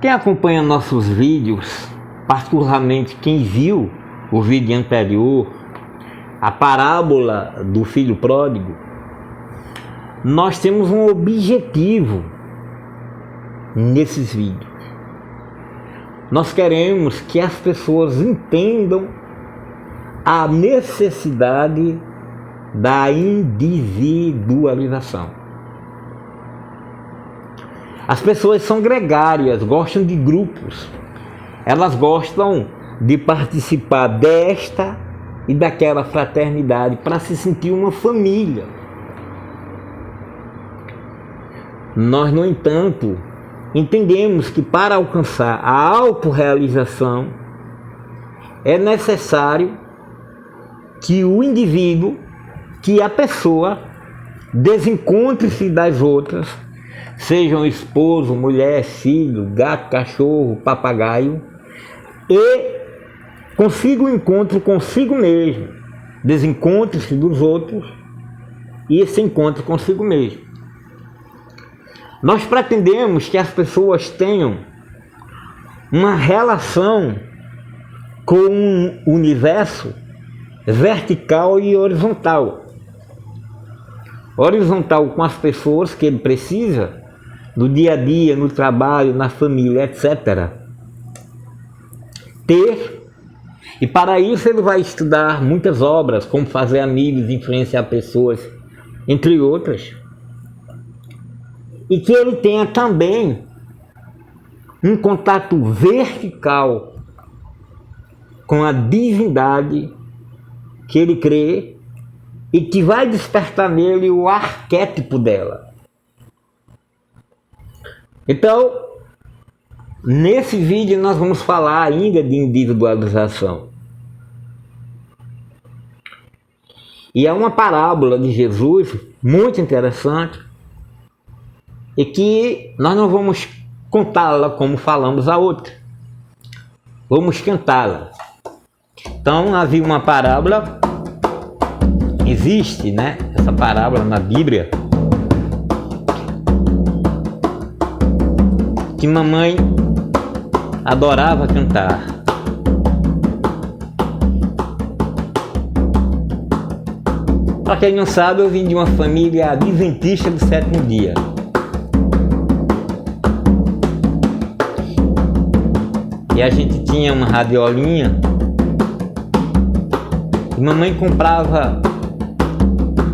Quem acompanha nossos vídeos, particularmente quem viu o vídeo anterior, a parábola do filho pródigo, nós temos um objetivo nesses vídeos. Nós queremos que as pessoas entendam a necessidade da individualização. As pessoas são gregárias, gostam de grupos. Elas gostam de participar desta e daquela fraternidade para se sentir uma família. Nós, no entanto, entendemos que para alcançar a autorrealização é necessário que o indivíduo, que a pessoa desencontre-se das outras, sejam esposo, mulher, filho, gato, cachorro, papagaio, e consiga o encontro consigo mesmo, desencontre-se dos outros e se encontre consigo mesmo. Nós pretendemos que as pessoas tenham uma relação com um universo vertical e horizontal. Horizontal com as pessoas que ele precisa, no dia a dia, no trabalho, na família, etc. E para isso ele vai estudar muitas obras, como fazer amigos, influenciar pessoas, entre outras. E que ele tenha também um contato vertical com a divindade que ele crê e que vai despertar nele o arquétipo dela. Então, nesse vídeo nós vamos falar ainda de individualização. E é uma parábola de Jesus muito interessante e que nós não vamos contá-la como falamos a outra. Vamos cantá-la. Então, havia uma parábola, existe, né, essa parábola na Bíblia, que mamãe adorava cantar. Para quem não sabe, eu vim de uma família adventista do sétimo dia. E a gente tinha uma radiolinha e mamãe comprava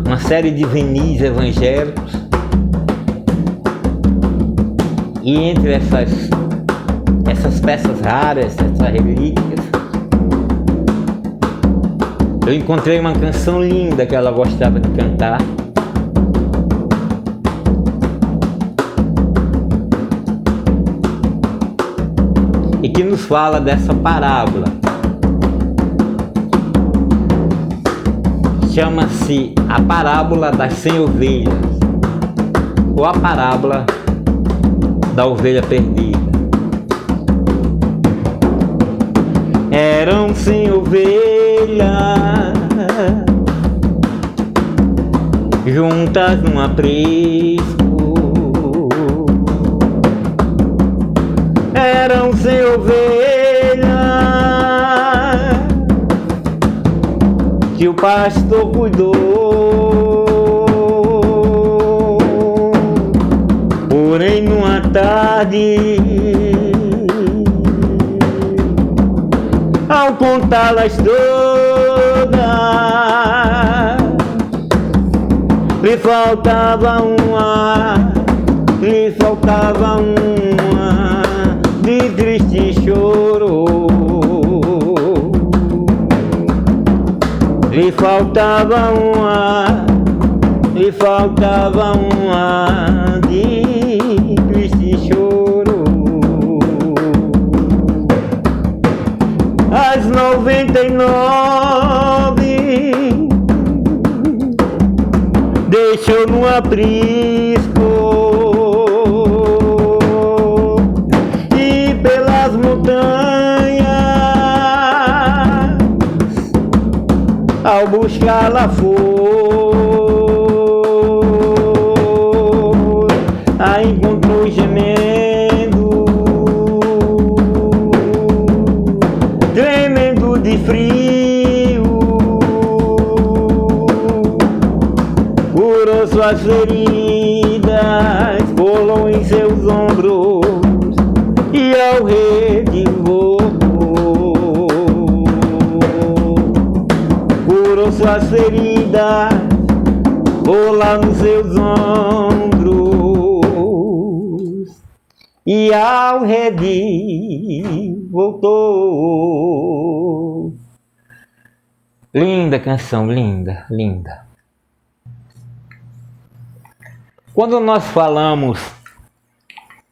uma série de vinis evangélicos. E entre essas peças raras, essas relíquias, eu encontrei uma canção linda que ela gostava de cantar. E que nos fala dessa parábola. Chama-se a parábola das 100 ovelhas, ou a parábola da ovelha perdida. Eram 100 ovelhas juntas num aprisco. Eram 100 ovelhas que o pastor cuidou. Porém, numa tarde, ao contá-las todas, lhe faltava uma, de triste choro. Lhe faltava uma de triste choro. As 99 deixou no aprisco e pelas montanhas ao buscá-la foi, a encontrou gemendo suas feridas, colou em seus ombros e ao redivou. Curou suas feridas, colou nos seus ombros e ao redil voltou. Linda canção, linda, linda. Quando nós falamos,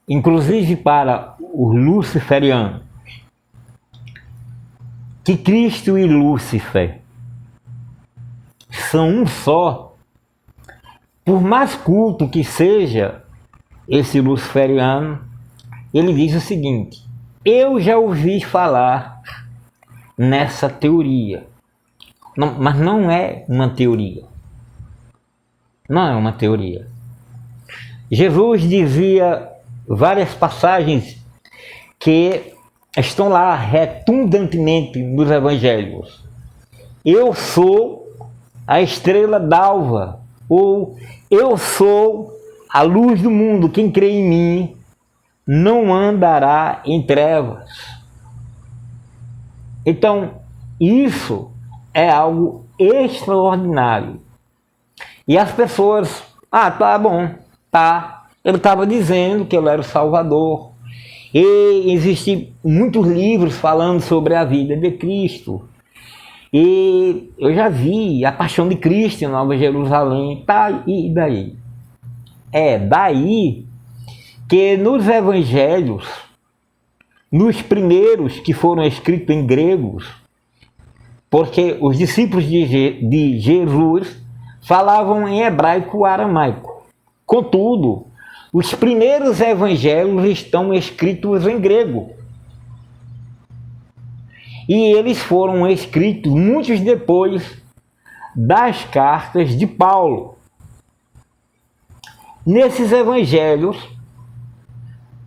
inclusive para os luciferianos, que Cristo e Lúcifer são um só, por mais culto que seja esse luciferiano, ele diz o seguinte: eu já ouvi falar nessa teoria. Não, mas não é uma teoria. Não é uma teoria. Jesus dizia várias passagens que estão lá redundantemente nos evangelhos. Eu sou a estrela d'alva, ou eu sou a luz do mundo. Quem crê em mim não andará em trevas. Então, isso é algo extraordinário. E as pessoas, tá bom, tá. Ele estava dizendo que ele era o Salvador. E existem muitos livros falando sobre a vida de Cristo. E eu já vi a Paixão de Cristo em Nova Jerusalém. Tá, e daí? É daí que nos evangelhos, nos primeiros que foram escritos em gregos, porque os discípulos de Jesus falavam em hebraico aramaico. Contudo, os primeiros evangelhos estão escritos em grego. E eles foram escritos muitos depois das cartas de Paulo. Nesses evangelhos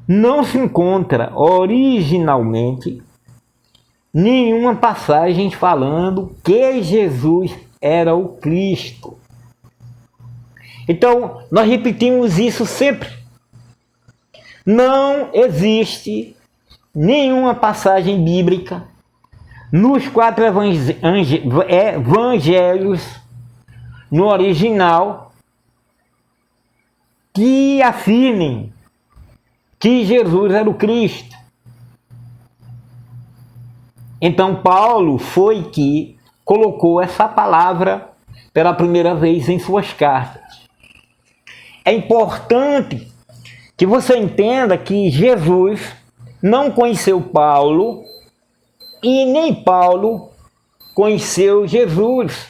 não se encontra originalmente nenhuma passagem falando que Jesus era o Cristo. Então, nós repetimos isso sempre. Não existe nenhuma passagem bíblica nos 4 evangelhos, no original, que afirmem que Jesus era o Cristo. Então Paulo foi que colocou essa palavra pela primeira vez em suas cartas. É importante que você entenda que Jesus não conheceu Paulo e nem Paulo conheceu Jesus.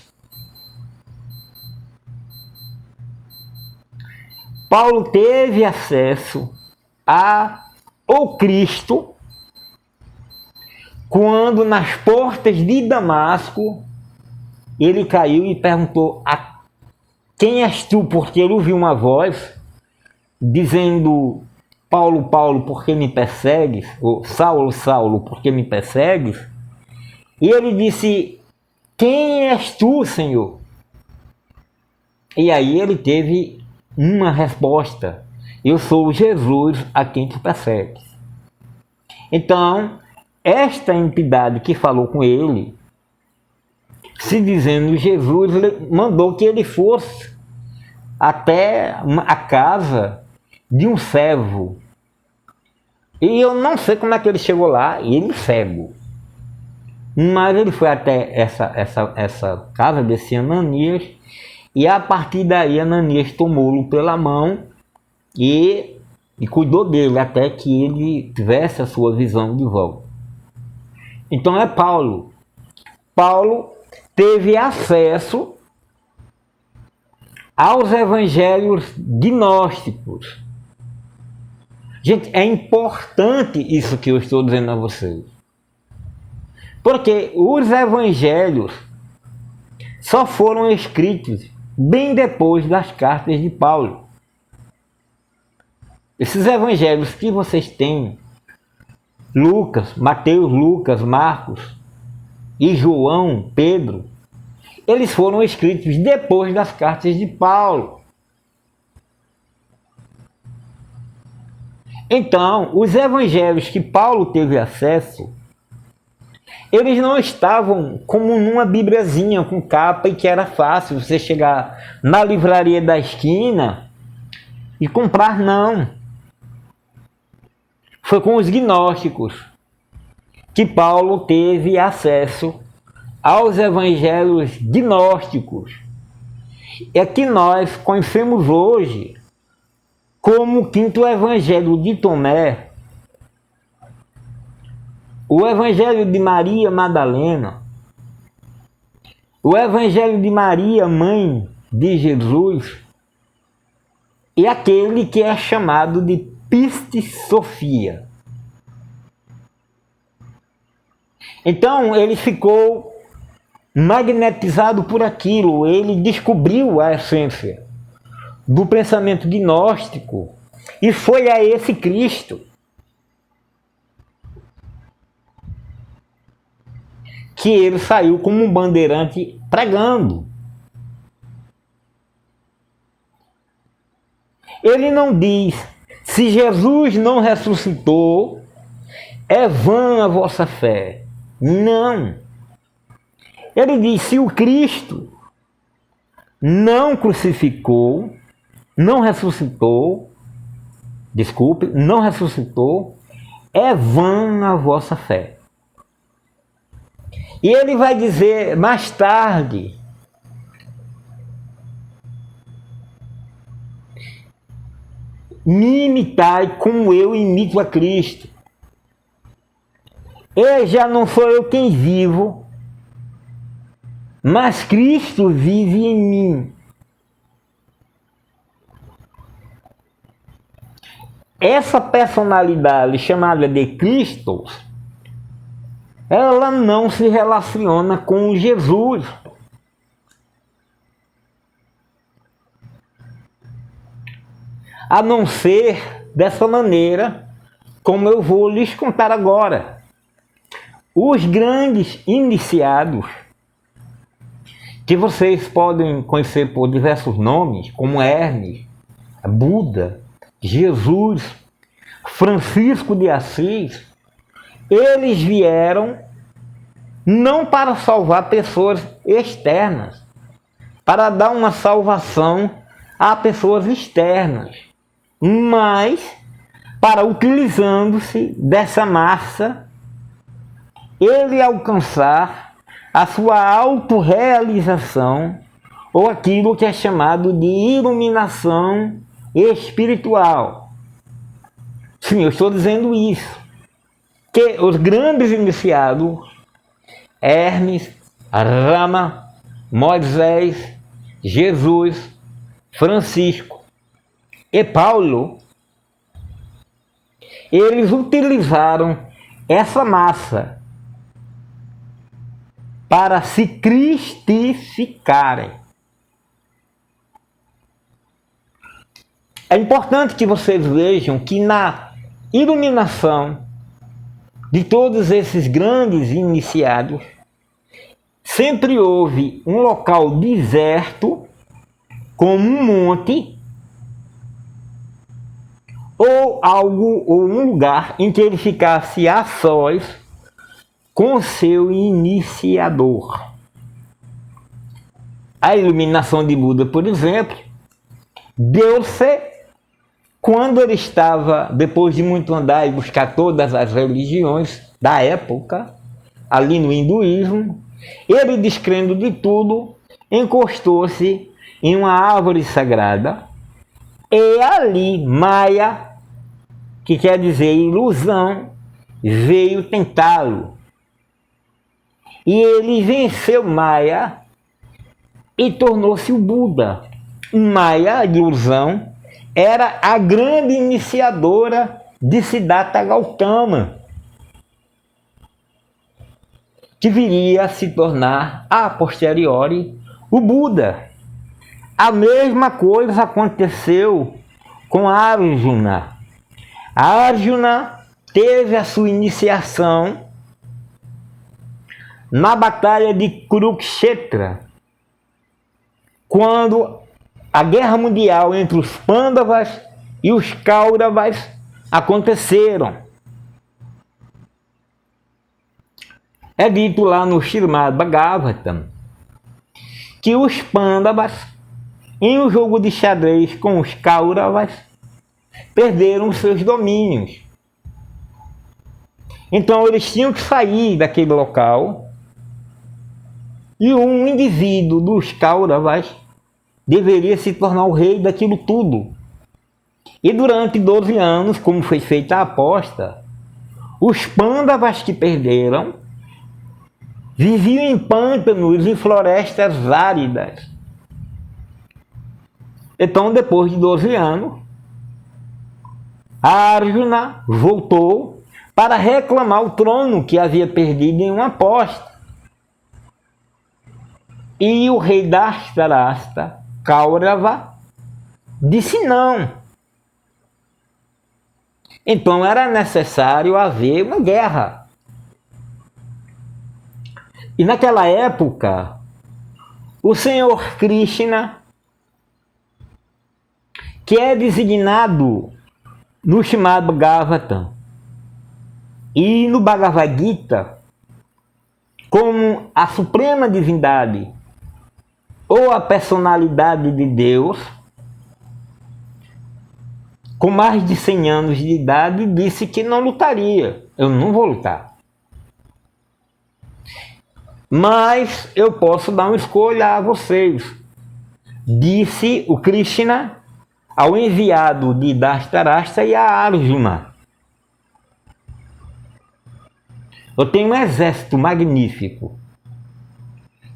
Paulo teve acesso ao Cristo quando nas portas de Damasco ele caiu e perguntou: quem és tu? Porque ele ouviu uma voz dizendo: Paulo, Paulo, por que me persegues? Ou Saulo, Saulo, por que me persegues? E ele disse: quem és tu, Senhor? E aí ele teve uma resposta: eu sou Jesus a quem tu persegues. Então, esta entidade que falou com ele, se dizendo Jesus, mandou que ele fosse até a casa de um servo. E eu não sei como é que ele chegou lá, ele cego. Mas ele foi até essa casa desse Ananias, e a partir daí Ananias tomou-o pela mão e cuidou dele até que ele tivesse a sua visão de volta. Então é Paulo. Paulo teve acesso aos evangelhos gnósticos. Gente, é importante isso que eu estou dizendo a vocês. Porque os evangelhos só foram escritos bem depois das cartas de Paulo. Esses evangelhos que vocês têm, Lucas, Mateus, Lucas, Marcos e João, Pedro, eles foram escritos depois das cartas de Paulo. Então, os evangelhos que Paulo teve acesso, eles não estavam como numa bibliazinha com capa e que era fácil você chegar na livraria da esquina e comprar, não. Foi com os gnósticos que Paulo teve acesso aos evangelhos gnósticos. É que nós conhecemos hoje como o quinto evangelho de Tomé, o evangelho de Maria Madalena, o evangelho de Maria, mãe de Jesus, e aquele que é chamado de Piste Sofia. Então ele ficou magnetizado por aquilo, ele descobriu a essência do pensamento gnóstico e foi a esse Cristo que ele saiu como um bandeirante pregando. Ele não diz: se Jesus não ressuscitou, é vã a vossa fé. Não. Ele diz: se o Cristo não crucificou, não ressuscitou, não ressuscitou, é vã a vossa fé. E ele vai dizer mais tarde: me imitai como eu imito a Cristo. E já não sou eu quem vivo, mas Cristo vive em mim. Essa personalidade chamada de Cristo, ela não se relaciona com Jesus. A não ser dessa maneira, como eu vou lhes contar agora. Os grandes iniciados, que vocês podem conhecer por diversos nomes, como Hermes, Buda, Jesus, Francisco de Assis, eles vieram não para salvar pessoas externas, para dar uma salvação a pessoas externas, mas para, utilizando-se dessa massa, ele alcançar a sua autorrealização, ou aquilo que é chamado de iluminação espiritual. Sim, eu estou dizendo isso, que os grandes iniciados, Hermes, Rama, Moisés, Jesus, Francisco e Paulo, eles utilizaram essa massa para se cristificarem. É importante que vocês vejam que na iluminação de todos esses grandes iniciados, sempre houve um local deserto, como um monte, ou um lugar em que ele ficasse a sós com seu iniciador. A iluminação de Buda, por exemplo, deu-se quando ele estava, depois de muito andar e buscar todas as religiões da época, ali no hinduísmo, ele, descrendo de tudo, encostou-se em uma árvore sagrada e ali Maya, que quer dizer ilusão, veio tentá-lo. E ele venceu Maya e tornou-se o Buda. Maya, a ilusão, era a grande iniciadora de Siddhartha Gautama, que viria a se tornar, a posteriori, o Buda. A mesma coisa aconteceu com Arjuna. Arjuna teve a sua iniciação na batalha de Kurukshetra, quando a guerra mundial entre os Pandavas e os Kauravas aconteceram. É dito lá no Srimad Bhagavatam que os Pandavas, em um jogo de xadrez com os Kauravas, perderam seus domínios. Então eles tinham que sair daquele local e um indivíduo dos Kauravas deveria se tornar o rei daquilo tudo. E durante 12 anos, como foi feita a aposta, os Pandavas que perderam viviam em pântanos e florestas áridas. Então, depois de 12 anos, Arjuna voltou para reclamar o trono que havia perdido em uma aposta. E o rei Dhritarashtra, Kaurava, disse não. Então era necessário haver uma guerra. E naquela época, o Senhor Krishna, que é designado no Srimad Bhagavatam e no Bhagavad Gita como a suprema divindade ou a personalidade de Deus, com mais de 100 anos de idade, disse que não lutaria. Eu não vou lutar. Mas eu posso dar uma escolha a vocês, disse o Krishna ao enviado de Dhritarashtra e a Arjuna. Eu tenho um exército magnífico.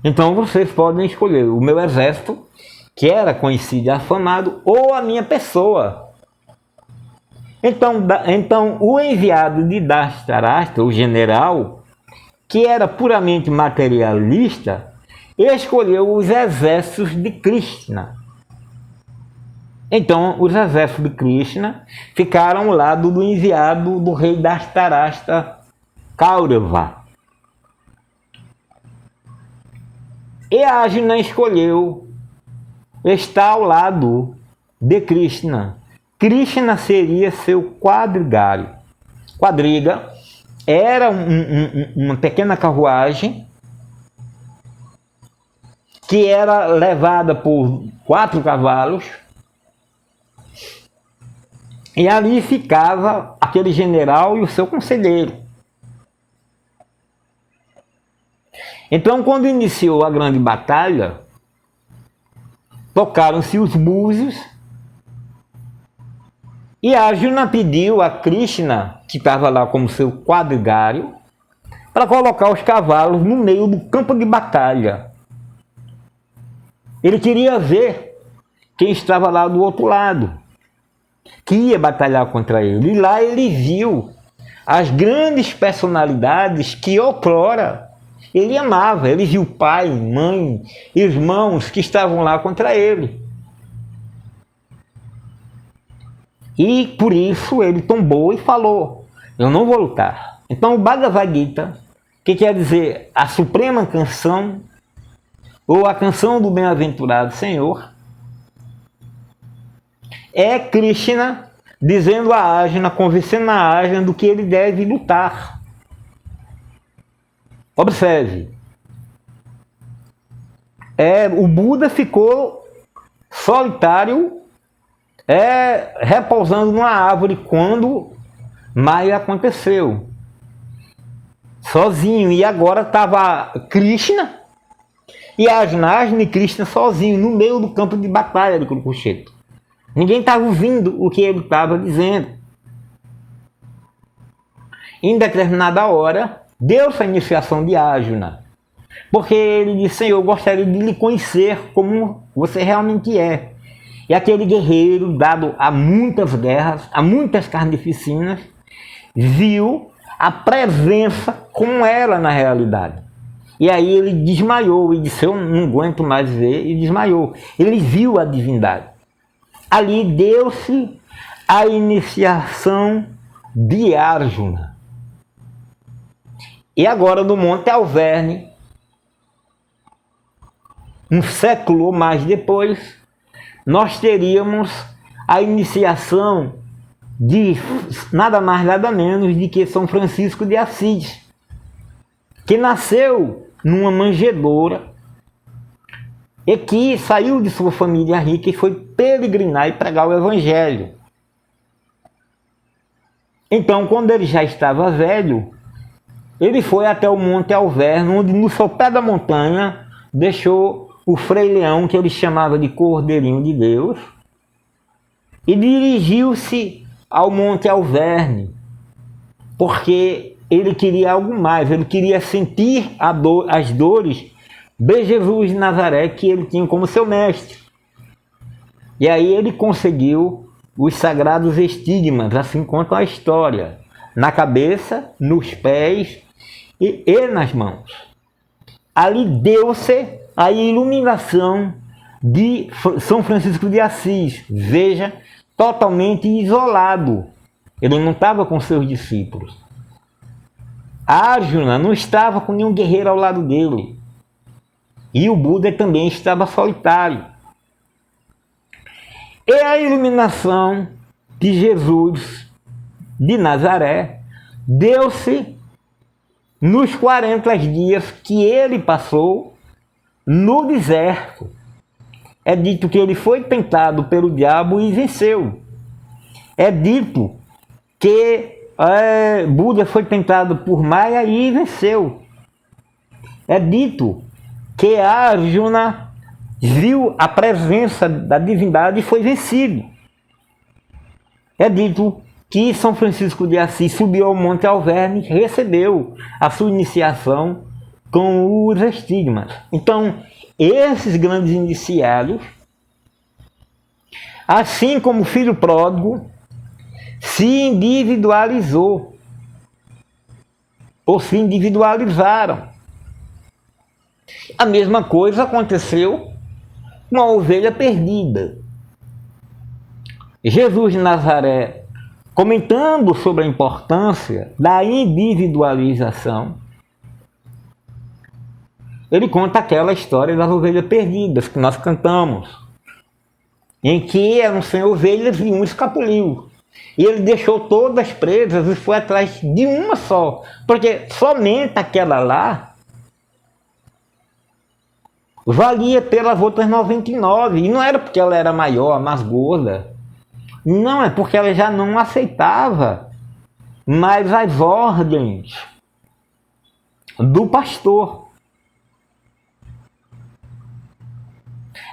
Então vocês podem escolher o meu exército, que era conhecido e afamado, ou a minha pessoa. Então o enviado de Dhritarashtra, o general, que era puramente materialista, escolheu os exércitos de Krishna. Então os exércitos de Krishna ficaram ao lado do enviado do rei Dhritarashtra, Kaurava. E Arjuna escolheu estar ao lado de Krishna. Krishna seria seu quadrigário. Quadriga era uma pequena carruagem que era levada por 4 cavalos, e ali ficava aquele general e o seu conselheiro. Então, quando iniciou a grande batalha, tocaram-se os búzios e Arjuna pediu a Krishna, que estava lá como seu quadrigário, para colocar os cavalos no meio do campo de batalha. Ele queria ver quem estava lá do outro lado, que ia batalhar contra ele. E lá ele viu as grandes personalidades que outrora ele amava. Ele viu pai, mãe, irmãos que estavam lá contra ele. E por isso ele tombou e falou: eu não vou lutar. Então o Bhagavad Gita, que quer dizer a suprema canção, ou a canção do bem-aventurado Senhor, é Krishna dizendo a Arjuna, convencendo a Arjuna do que ele deve lutar. Observe. O Buda ficou solitário, repousando numa árvore quando Maya aconteceu. Sozinho. E agora estava Krishna e Arjuna e Krishna sozinho no meio do campo de batalha do Kurukshetra. Ninguém estava ouvindo o que ele estava dizendo. Em determinada hora, deu-se a iniciação de Arjuna, porque ele disse: Senhor, eu gostaria de lhe conhecer como você realmente é. E aquele guerreiro, dado a muitas guerras, a muitas carnificinas, viu a presença como era na realidade. E aí ele desmaiou e disse: eu não aguento mais ver, e desmaiou. Ele viu a divindade. Ali deu-se a iniciação de Arjuna. E agora no Monte Alverne, um século ou mais depois, nós teríamos a iniciação de nada mais nada menos de que São Francisco de Assis, que nasceu numa manjedoura e que saiu de sua família rica e foi peregrinar e pregar o Evangelho. Então, quando ele já estava velho, ele foi até o Monte Alverno, onde no sopé da montanha deixou o Frei Leão, que ele chamava de Cordeirinho de Deus, e dirigiu-se ao Monte Alverne, porque ele queria algo mais, ele queria sentir as dores de Jesus de Nazaré, que ele tinha como seu mestre. E aí ele conseguiu os sagrados estigmas, assim conta a história, na cabeça, nos pés e nas mãos. Ali deu-se a iluminação de São Francisco de Assis, veja, totalmente isolado. Ele não estava com seus discípulos. Árjuna não estava com nenhum guerreiro ao lado dele. E o Buda também estava solitário. E a iluminação de Jesus de Nazaré deu-se nos 40 dias que ele passou no deserto. É dito que ele foi tentado pelo diabo e venceu. É dito que Buda foi tentado por Maya e venceu. É dito que Arjuna viu a presença da divindade e foi vencido. É dito que São Francisco de Assis subiu ao Monte Alverne e recebeu a sua iniciação com os estigmas. Então, esses grandes iniciados, assim como o filho pródigo, se individualizou, ou se individualizaram. A mesma coisa aconteceu com a ovelha perdida. Jesus de Nazaré, comentando sobre a importância da individualização, ele conta aquela história das ovelhas perdidas que nós cantamos, em que eram 100 ovelhas e um escapuliu. E ele deixou todas presas e foi atrás de uma só, porque somente aquela lá valia pelas outras 99. E não era porque ela era maior, mais gorda. Não, é porque ela já não aceitava mais as ordens do pastor.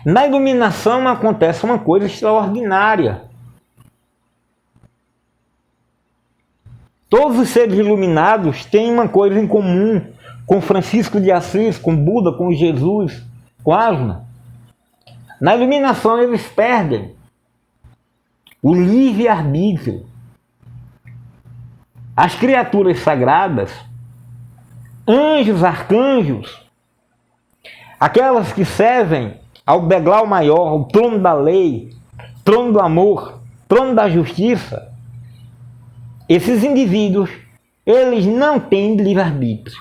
Na iluminação acontece uma coisa extraordinária. Todos os seres iluminados têm uma coisa em comum com Francisco de Assis, com Buda, com Jesus, com Arjuna. Na iluminação eles perdem o livre-arbítrio. As criaturas sagradas, anjos, arcanjos, aquelas que servem ao degrau maior, ao trono da lei, trono do amor, trono da justiça, esses indivíduos, eles não têm livre-arbítrio.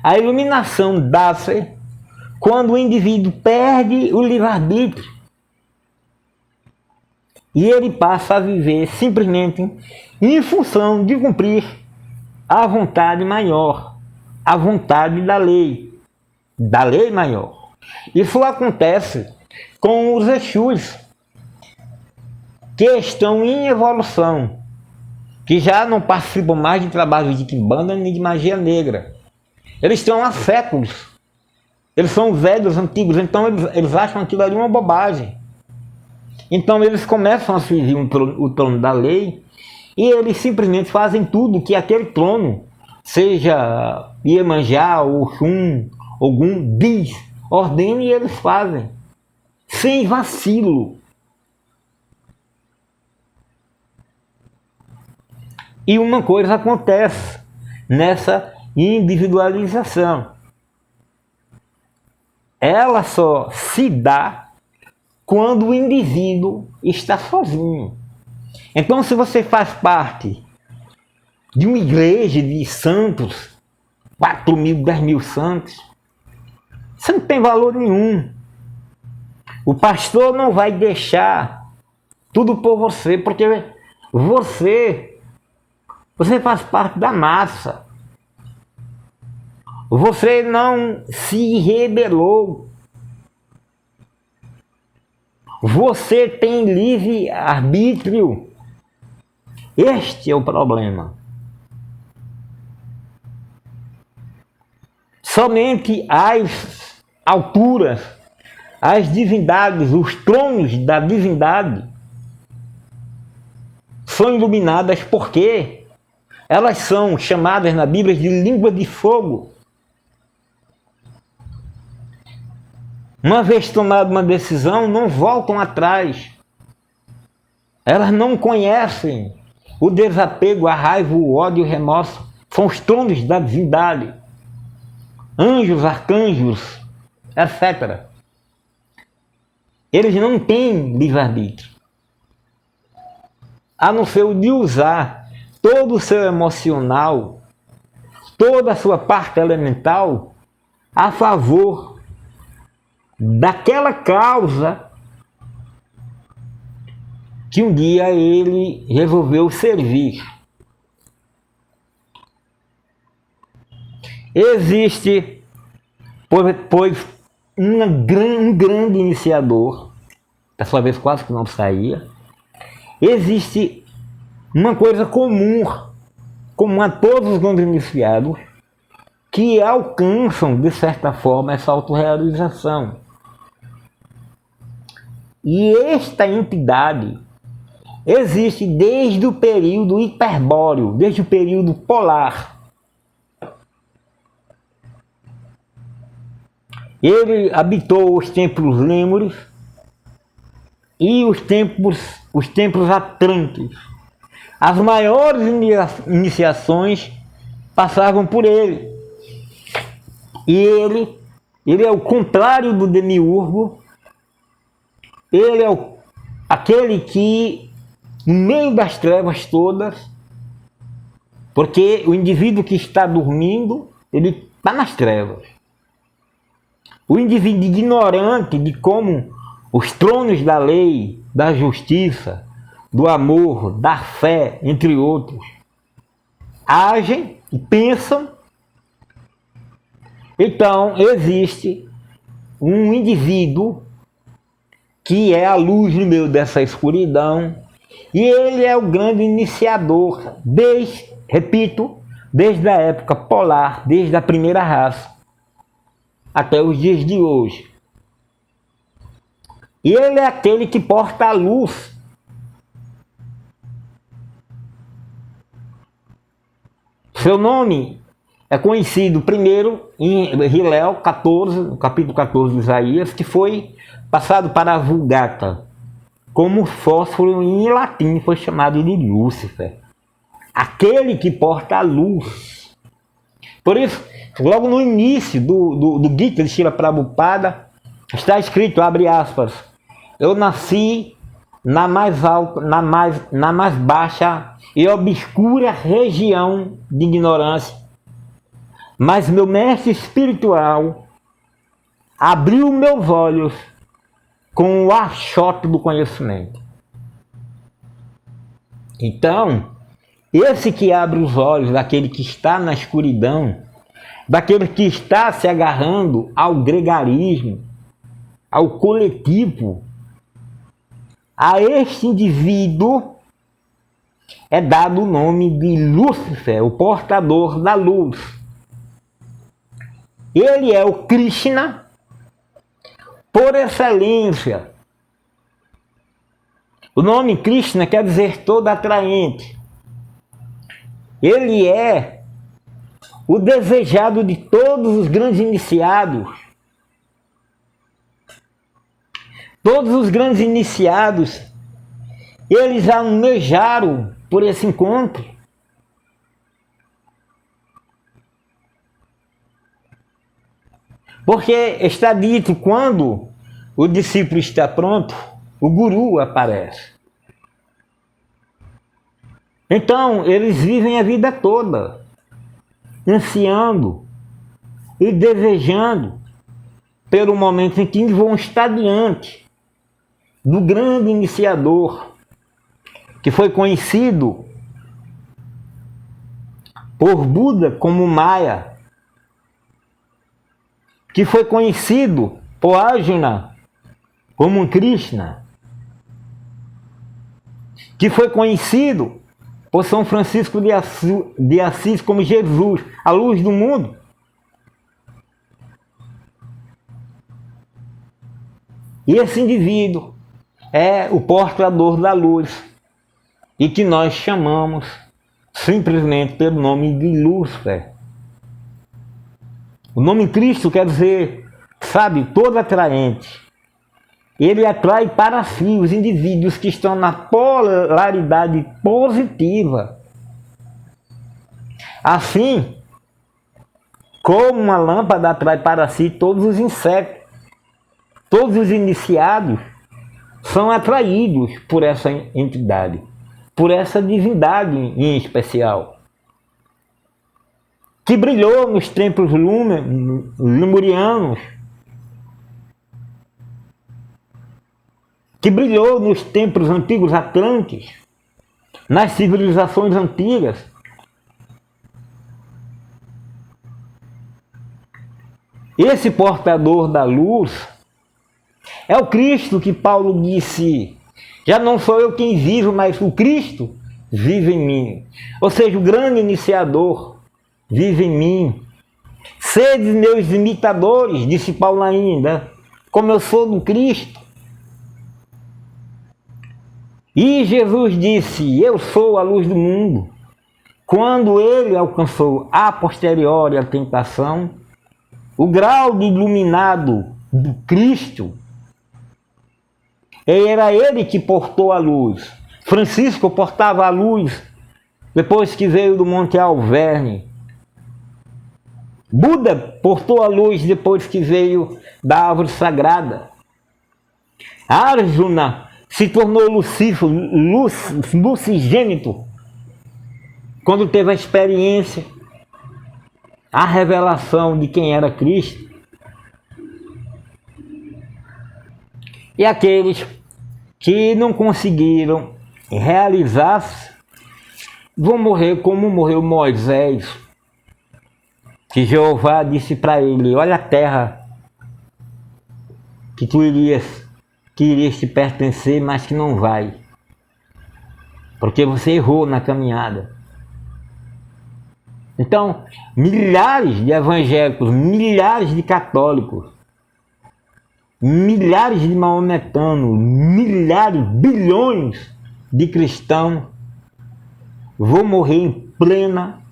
A iluminação dá-se quando o indivíduo perde o livre-arbítrio e ele passa a viver simplesmente em função de cumprir a vontade maior, a vontade da lei maior. Isso acontece com os Exus, que estão em evolução, que já não participam mais de trabalhos de quimbanda nem de magia negra. Eles estão há séculos. Eles são velhos, antigos, então eles acham aquilo ali uma bobagem. Então eles começam a servir o trono da lei e eles simplesmente fazem tudo que aquele trono, seja Iemanjá, Oxum, Ogum, diz, ordene e eles fazem, sem vacilo. E uma coisa acontece nessa individualização. Ela só se dá quando o indivíduo está sozinho. Então, se você faz parte de uma igreja de santos, 4.000, 10.000 santos, você não tem valor nenhum. O pastor não vai deixar tudo por você, porque você faz parte da massa. Você não se rebelou. Você tem livre arbítrio. Este é o problema. Somente as alturas, as divindades, os tronos da divindade são iluminadas porque elas são chamadas na Bíblia de língua de fogo. Uma vez tomada uma decisão, não voltam atrás. Elas não conhecem o desapego, a raiva, o ódio, o remorso. São os tronos da divindade. Anjos, arcanjos, etc. Eles não têm livre-arbítrio. A não ser o de usar todo o seu emocional, toda a sua parte elemental, a favor daquela causa que um dia ele resolveu servir. Existe, pois, um grande iniciador, da sua vez quase que não saía. Existe uma coisa comum a todos os grandes iniciados, que alcançam, de certa forma, essa autorrealização. E esta entidade existe desde o período hiperbóreo, desde o período polar. Ele habitou os templos lêmures e os templos atlânticos. As maiores iniciações passavam por ele. E ele é o contrário do demiurgo. Ele é aquele que, no meio das trevas todas, porque o indivíduo que está dormindo, ele está nas trevas. O indivíduo ignorante de como os tronos da lei, da justiça, do amor, da fé, entre outros, agem e pensam. Então, existe um indivíduo que é a luz no meio dessa escuridão, e ele é o grande iniciador, desde a época polar, desde a primeira raça, até os dias de hoje. E ele é aquele que porta a luz. Seu nome é conhecido primeiro em Hilel 14, no capítulo 14 de Isaías, que foi passado para a Vulgata. Como fósforo em latim foi chamado de Lúcifer. Aquele que porta a luz. Por isso, logo no início do Gita de Srila Prabhupada, está escrito, abre aspas, eu nasci na mais alta, na mais baixa e obscura região de ignorância, mas meu mestre espiritual abriu meus olhos com o achote do conhecimento. Então, esse que abre os olhos daquele que está na escuridão, daquele que está se agarrando ao gregarismo, ao coletivo, a este indivíduo é dado o nome de Lúcifer, o portador da luz. Ele é o Krishna por excelência. O nome Krishna quer dizer todo atraente. Ele é o desejado de todos os grandes iniciados. Todos os grandes iniciados, eles almejaram por esse encontro. Porque está dito, quando o discípulo está pronto, o guru aparece. Então, eles vivem a vida toda ansiando e desejando pelo momento em que vão estar diante do grande iniciador, que foi conhecido por Buda como Maya, que foi conhecido por Arjuna como Krishna, que foi conhecido por São Francisco de Assis como Jesus, a luz do mundo. E esse indivíduo é o portador da luz, e que nós chamamos simplesmente pelo nome de Lúcifer. O nome Cristo quer dizer, sabe, todo atraente. Ele atrai para si os indivíduos que estão na polaridade positiva. Assim, como uma lâmpada atrai para si todos os insetos, todos os iniciados são atraídos por essa entidade, por essa divindade em especial, que brilhou nos tempos lemurianos, que brilhou nos tempos antigos atlantes, nas civilizações antigas. Esse portador da luz é o Cristo que Paulo disse: já não sou eu quem vivo, mas o Cristo vive em mim. Ou seja, o grande iniciador vive em mim. Sede meus imitadores, disse Paulo ainda, como eu sou do Cristo. E Jesus disse: eu sou a luz do mundo. Quando ele alcançou a posteriori a tentação, o grau de iluminado do Cristo, era ele que portou a luz. Francisco portava a luz depois que veio do Monte Alverne. Buda portou a luz depois que veio da árvore sagrada. Arjuna se tornou lucigênito quando teve a experiência, a revelação de quem era Cristo. E aqueles que não conseguiram realizar-se vão morrer como morreu Moisés, que Jeová disse para ele: olha a terra que tu irias te pertencer, mas que não vai, porque você errou na caminhada. Então, milhares de evangélicos, milhares de católicos, milhares de maometanos, milhares, bilhões de cristãos vão morrer em plena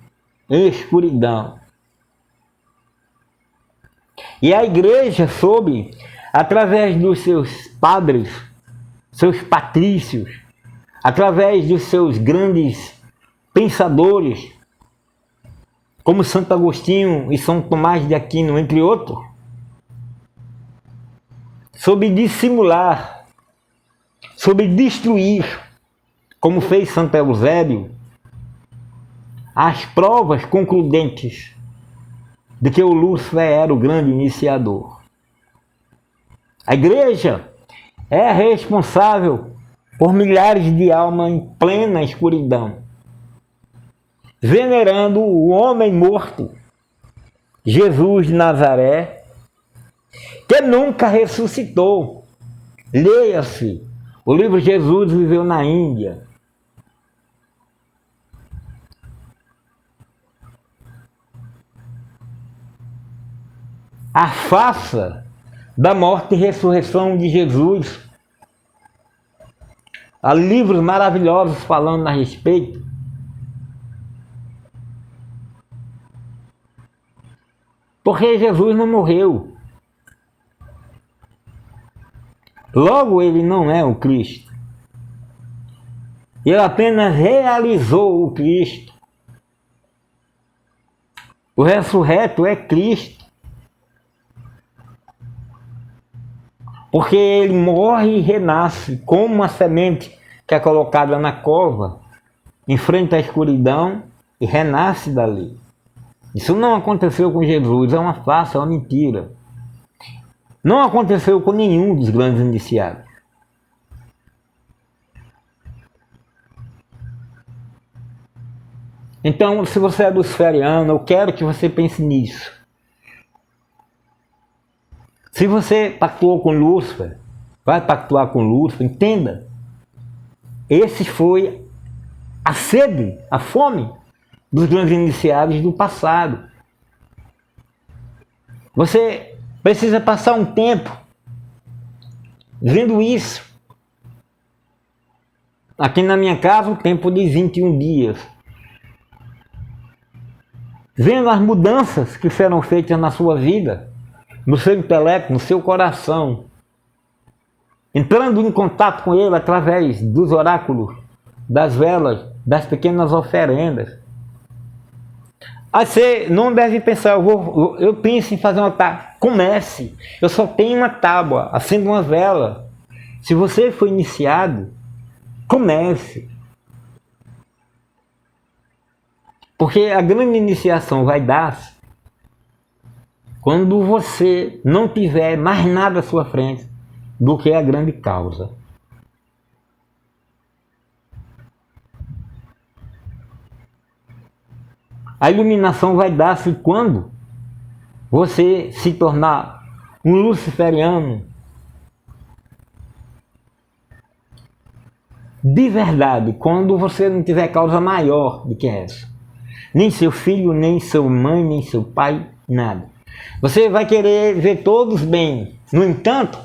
escuridão. E a igreja soube, através dos seus padres, seus patrícios, através dos seus grandes pensadores, como Santo Agostinho e São Tomás de Aquino, entre outros, soube dissimular, soube destruir, como fez Santo Eusébio, as provas concludentes de que o Lúcifer era o grande iniciador. A igreja é responsável por milhares de almas em plena escuridão, venerando o homem morto, Jesus de Nazaré, que nunca ressuscitou. Leia-se o livro Jesus Viveu na Índia. A farsa da morte e ressurreição de Jesus. Há livros maravilhosos falando a respeito. Porque Jesus não morreu. Logo, ele não é o Cristo. Ele apenas realizou o Cristo. O ressurreto é Cristo. Porque ele morre e renasce como uma semente que é colocada na cova, enfrenta a escuridão e renasce dali. Isso não aconteceu com Jesus, é uma farsa, é uma mentira. Não aconteceu com nenhum dos grandes iniciados. Então, se você é luciferiano, eu quero que você pense nisso. Se você pactuou com Lúcifer, vai pactuar com Lúcifer, entenda. Esse foi a sede, a fome dos grandes iniciados do passado. Você precisa passar um tempo vendo isso. Aqui na minha casa, o tempo de 21 dias. Vendo as mudanças que serão feitas na sua vida, no seu intelecto, no seu coração. Entrando em contato com ele através dos oráculos, das velas, das pequenas oferendas. Aí você não deve pensar, eu penso em fazer uma tábua. Comece. Eu só tenho uma tábua, acenda uma vela. Se você foi iniciado, comece. Porque a grande iniciação vai dar-se quando você não tiver mais nada à sua frente do que a grande causa. A iluminação vai dar-se quando você se tornar um luciferiano de verdade, quando você não tiver causa maior do que essa. Nem seu filho, nem sua mãe, nem seu pai, nada. Você vai querer ver todos bem. No entanto,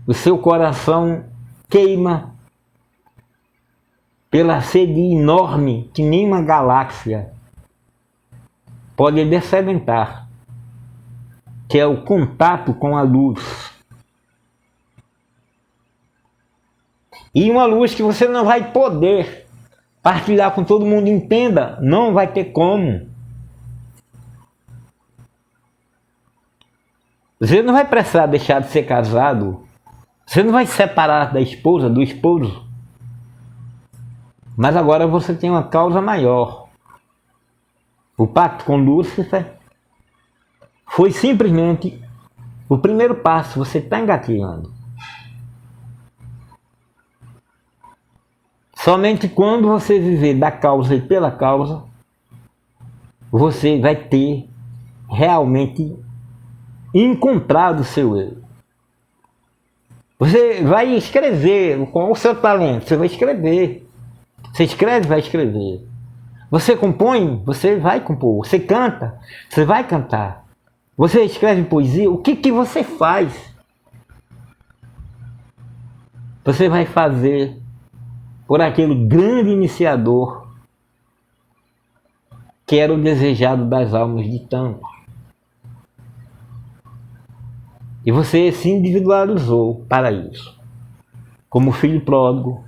o seu coração queima pela sede enorme que nem uma galáxia pode descedentar, que é o contato com a luz. E uma luz que você não vai poder partilhar com todo mundo, entenda, não vai ter como. Você não vai precisar deixar de ser casado, você não vai se separar da esposa, do esposo, mas agora você tem uma causa maior. O pacto com Lúcifer foi simplesmente o primeiro passo, você está engatilhando. Somente quando você viver da causa e pela causa, você vai ter realmente encontrado o seu eu. Você vai escrever com o seu talento, você vai escrever. Você escreve, vai escrever. Você compõe, você vai compor. Você canta, você vai cantar. Você escreve poesia, o que você faz? Você vai fazer por aquele grande iniciador que era o desejado das almas de tantos. E você se individualizou para isso, como o filho pródigo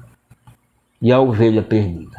e a ovelha perdida.